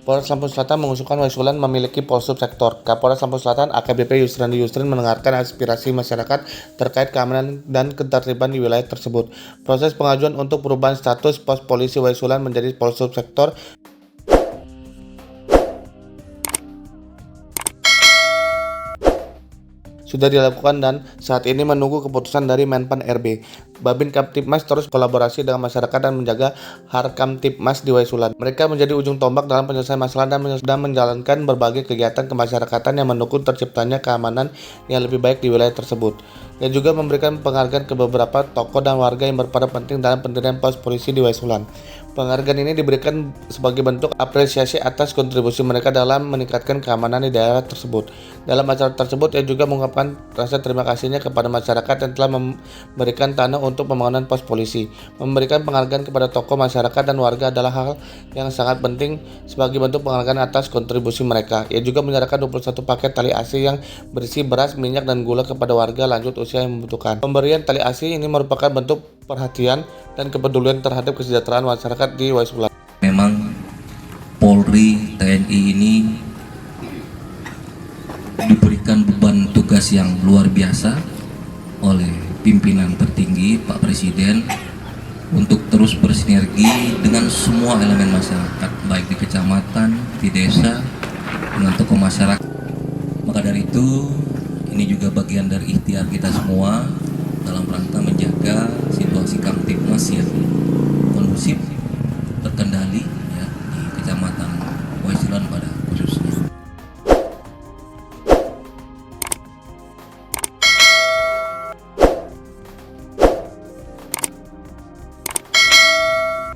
Polres Lampung Selatan mengusulkan Waisulan memiliki Polsub Sektor. Kapolres Lampung Selatan AKBP Yusrandi Yusrin mendengarkan aspirasi masyarakat terkait keamanan dan ketertiban di wilayah tersebut. Proses pengajuan untuk perubahan status pos polisi Waisulan menjadi Polsub Sektor sudah dilakukan dan saat ini menunggu keputusan dari Menpan RB. Babin Kamtibmas terus kolaborasi dengan masyarakat dan menjaga Harkamtibmas di Waisulan. Mereka menjadi ujung tombak dalam penyelesaian masalah dan menjalankan berbagai kegiatan kemasyarakatan yang mendukung terciptanya keamanan yang lebih baik di wilayah tersebut. Dan juga memberikan penghargaan ke beberapa tokoh dan warga yang berperan penting dalam pendirian pos polisi di Waisulan. Penghargaan ini diberikan sebagai bentuk apresiasi atas kontribusi mereka dalam meningkatkan keamanan di daerah tersebut. Dalam acara tersebut, ia juga mengungkapkan rasa terima kasihnya kepada masyarakat yang telah memberikan tanah untuk pembangunan pos polisi. Memberikan penghargaan kepada tokoh masyarakat dan warga adalah hal yang sangat penting sebagai bentuk penghargaan atas kontribusi mereka. Ia juga menyerahkan 21 paket tali asi yang berisi beras, minyak, dan gula kepada warga lanjut usia yang membutuhkan. Pemberian tali asi ini merupakan bentuk perhatian dan kepedulian terhadap kesejahteraan masyarakat di Waisulan. Memang Polri TNI ini diberikan beban tugas yang luar biasa oleh pimpinan tertinggi Pak Presiden untuk terus bersinergi dengan semua elemen masyarakat, baik di kecamatan, di desa, dengan tokoh masyarakat. Maka dari itu, ini juga bagian dari ikhtiar kita semua dalam rangka menjaga situasi Kamtibmas yang kondusif